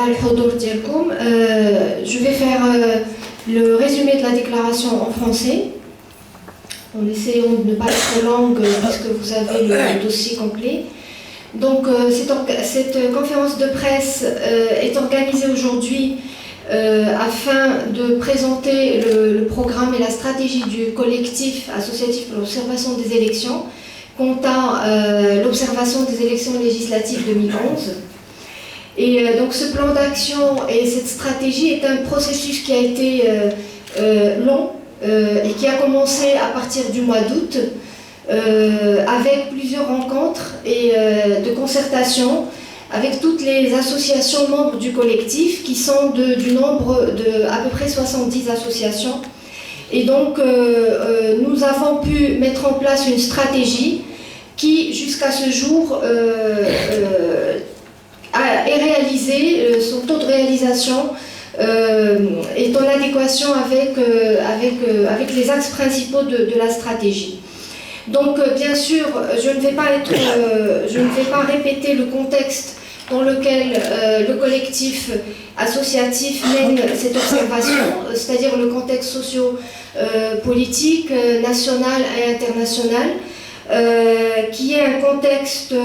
الحضور ديالكم. Je vais faire le résumé de la déclaration en français en essayant de ne pas être trop longue puisque vous avez le dossier complet. Donc cette conférence de presse est organisée aujourd'hui afin de présenter le programme et la stratégie du collectif associatif pour l'observation des élections quant à l'observation des élections législatives 2011. Et donc ce plan d'action et cette stratégie est un processus qui a été long et qui a commencé à partir du mois d'août avec plusieurs rencontres et de concertation avec toutes les associations membres du collectif qui sont du nombre de à peu près 70 associations. Et donc nous avons pu mettre en place une stratégie qui jusqu'à ce jour est réalisé, son taux de réalisation est en adéquation avec les axes principaux de la stratégie. Donc bien sûr, je ne vais pas répéter le contexte dans lequel le collectif associatif mène cette observation, c'est-à-dire le contexte socio-politique, national et international. Qui est un contexte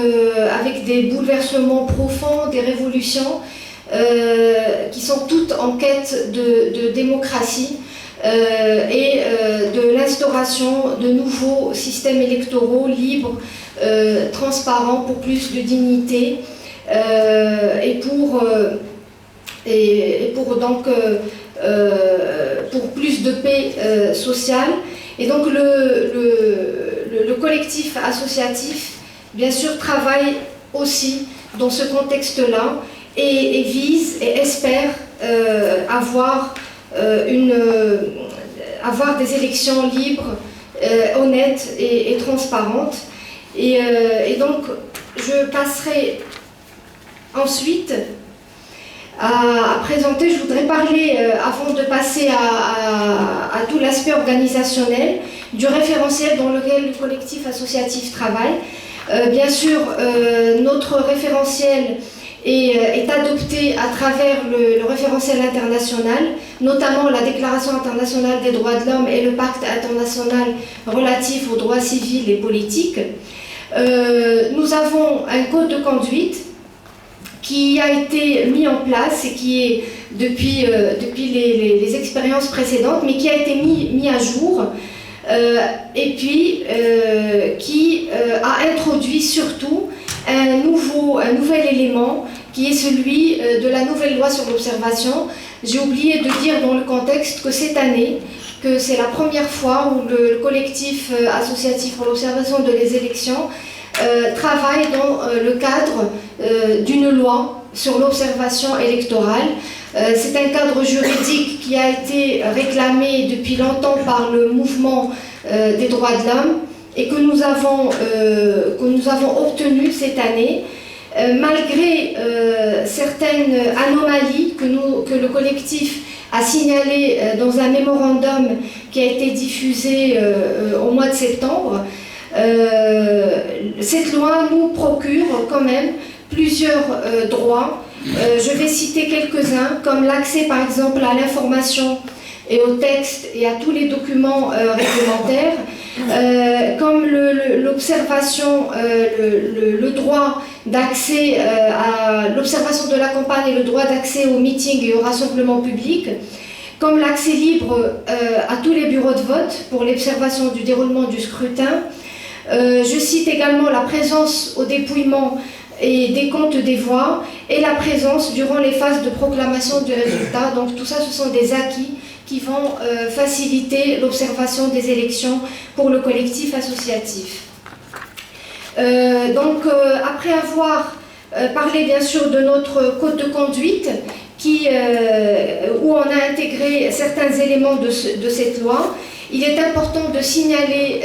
avec des bouleversements profonds, des révolutions qui sont toutes en quête de démocratie et de l'instauration de nouveaux systèmes électoraux libres, transparents pour plus de dignité et pour plus de paix sociale. Et donc le collectif associatif, bien sûr, travaille aussi dans ce contexte-là et vise et espère avoir des élections libres, honnêtes et transparentes. Et donc, je passerai ensuite à présenter, je voudrais parler, avant de passer à tout l'aspect organisationnel, du référentiel dans lequel le collectif associatif travaille. Bien sûr, notre référentiel est adopté à travers le référentiel international, notamment la Déclaration internationale des droits de l'homme et le Pacte international relatif aux droits civils et politiques. Nous avons un code de conduite qui a été mis en place et qui est depuis les expériences précédentes, mais qui a été mis à jour et puis qui a introduit surtout un nouvel élément qui est celui de la nouvelle loi sur l'observation. J'ai oublié de dire dans le contexte que cette année, que c'est la première fois où le collectif associatif pour l'observation des élections travaille dans le cadre d'une loi sur l'observation électorale. C'est un cadre juridique qui a été réclamé depuis longtemps par le mouvement des droits de l'homme et que nous avons obtenu cette année, malgré certaines anomalies que le collectif a signalées dans un mémorandum qui a été diffusé au mois de septembre. Cette loi nous procure quand même plusieurs droits. Je vais citer quelques-uns, comme l'accès par exemple à l'information et au texte et à tous les documents réglementaires, comme l'observation, le droit d'accès à l'observation de la campagne et le droit d'accès aux meetings et aux rassemblements publics, comme l'accès libre à tous les bureaux de vote pour l'observation du déroulement du scrutin. Je cite également la présence au dépouillement et des comptes des voix et la présence durant les phases de proclamation du résultat. Donc tout ça, ce sont des acquis qui vont faciliter l'observation des élections pour le collectif associatif. Après avoir parlé bien sûr de notre code de conduite où on a intégré certains éléments de cette loi, il est important de signaler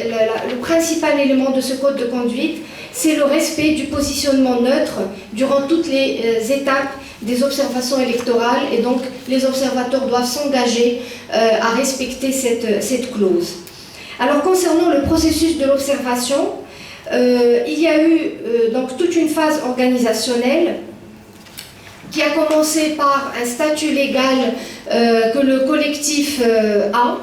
le principal élément de ce code de conduite, c'est le respect du positionnement neutre durant toutes les étapes des observations électorales et donc les observateurs doivent s'engager à respecter cette clause. Alors concernant le processus de l'observation, il y a eu donc toute une phase organisationnelle qui a commencé par un statut légal que le collectif a,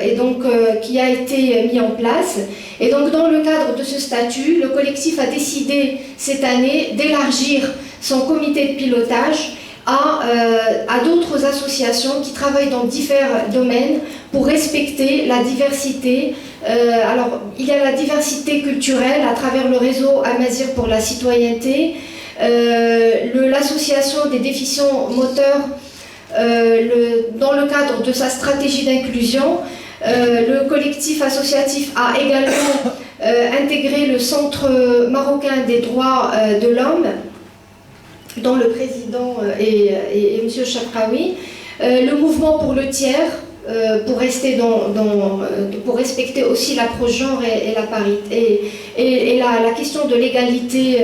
et donc qui a été mis en place. Et donc dans le cadre de ce statut, le collectif a décidé cette année d'élargir son comité de pilotage à d'autres associations qui travaillent dans divers domaines pour respecter la diversité. Alors, il y a la diversité culturelle à travers le réseau Amazir pour la citoyenneté, l'association des déficients moteurs dans le cadre de sa stratégie d'inclusion. Le collectif associatif a également intégré le Centre marocain des droits de l'homme, dont le président est M. Chapraoui, le mouvement pour le tiers, pour respecter aussi l'approche genre et la parité, et la question de l'égalité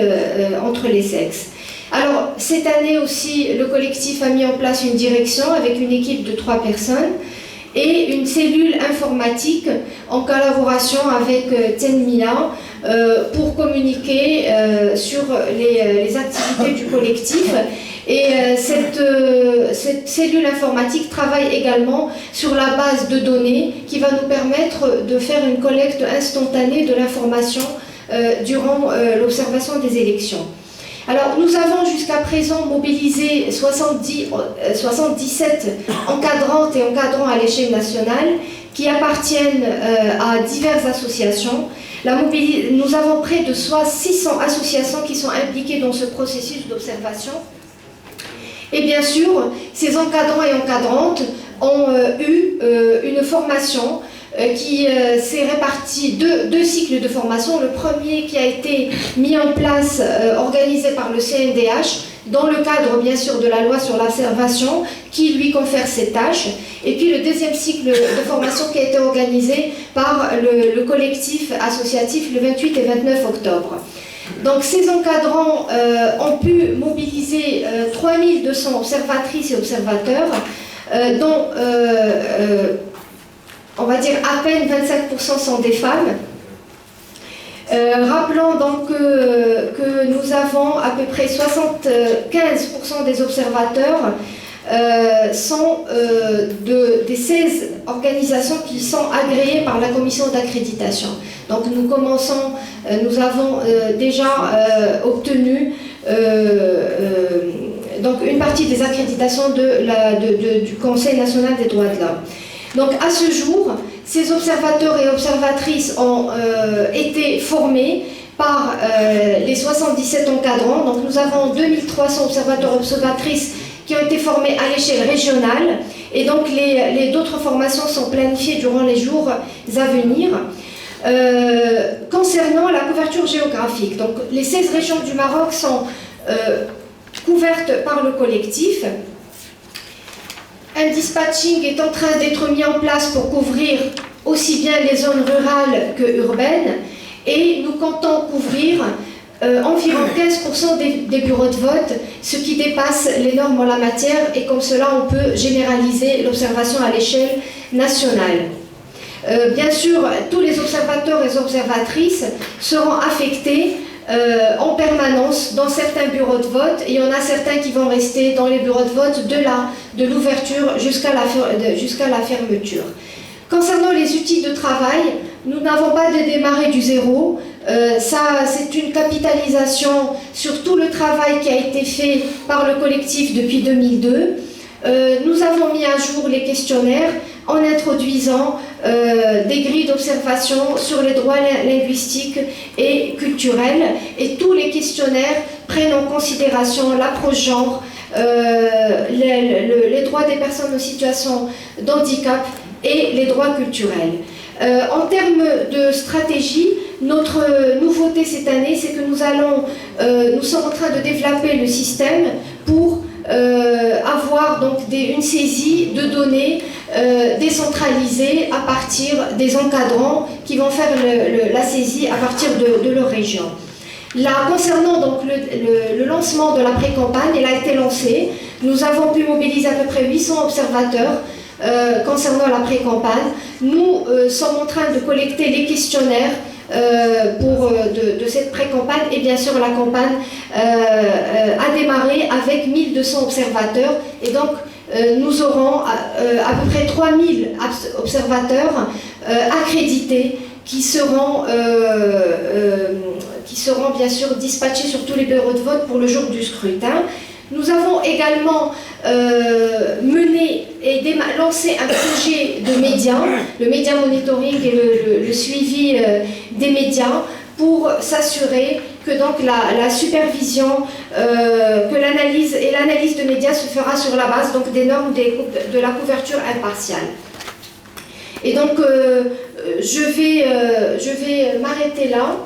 entre les sexes. Alors, cette année aussi, le collectif a mis en place une direction avec une équipe de 3 personnes et une cellule informatique en collaboration avec Tenmina pour communiquer sur les activités du collectif. Et cette cellule informatique travaille également sur la base de données qui va nous permettre de faire une collecte instantanée de l'information durant l'observation des élections. Alors, nous avons jusqu'à présent mobilisé 77 encadrantes et encadrants à l'échelle nationale qui appartiennent à diverses associations. Nous avons près de 600 associations qui sont impliquées dans ce processus d'observation. Et bien sûr, ces encadrants et encadrantes ont eu une formation qui s'est répartie, deux cycles de formation. Le premier qui a été mis en place, organisé par le CNDH, dans le cadre bien sûr de la loi sur l'observation, qui lui confère ces tâches. Et puis le deuxième cycle de formation qui a été organisé par le collectif associatif le 28 et 29 octobre. Donc ces encadrants ont pu mobiliser 3200 observatrices et observateurs, dont on va dire à peine 25% sont des femmes. Rappelons donc que nous avons à peu près 75% des observateurs sont des 16 organisations qui sont agréées par la commission d'accréditation. Donc nous avons déjà obtenu donc une partie des accréditations du Conseil national des droits de l'homme. Donc à ce jour, ces observateurs et observatrices ont été formés par les 77 encadrants. Donc nous avons 2300 observateurs et observatrices qui ont été formés à l'échelle régionale. Et donc d'autres formations sont planifiées durant les jours à venir. Concernant la couverture géographique, donc les 16 régions du Maroc sont couvertes par le collectif. Un dispatching est en train d'être mis en place pour couvrir aussi bien les zones rurales que urbaines, et nous comptons couvrir environ 15% des bureaux de vote, ce qui dépasse les normes en la matière, et comme cela on peut généraliser l'observation à l'échelle nationale. Bien sûr, tous les observateurs et observatrices seront affectés en permanence dans certains bureaux de vote, et il y en a certains qui vont rester dans les bureaux de vote de l'ouverture jusqu'à la fermeture. Concernant les outils de travail, nous n'avons pas démarré du zéro. C'est une capitalisation sur tout le travail qui a été fait par le collectif depuis 2002. Nous avons mis à jour les questionnaires en introduisant des grilles d'observation sur les droits linguistiques et culturels, et tous les questionnaires prennent en considération l'approche genre, les droits des personnes en situation de handicap et les droits culturels. En termes de stratégie, notre nouveauté cette année, c'est que nous sommes en train de développer le système pour avoir donc une saisie de données décentralisée à partir des encadrants qui vont faire la saisie à partir de leur région. Là, concernant donc le lancement de la pré-campagne, elle a été lancée. Nous avons pu mobiliser à peu près 800 observateurs concernant la pré-campagne. Nous sommes en train de collecter les questionnaires de cette pré-campagne. Et bien sûr, la campagne a démarré avec 1200 observateurs. Et donc, nous aurons à peu près 3000 observateurs accrédités qui seront bien sûr dispatchés sur tous les bureaux de vote pour le jour du scrutin. Nous avons également mené et lancé un projet de médias, le média monitoring et le suivi des médias, pour s'assurer que donc la supervision, que l'analyse de médias se fera sur la base donc des normes de la couverture impartiale. Et donc je vais m'arrêter là.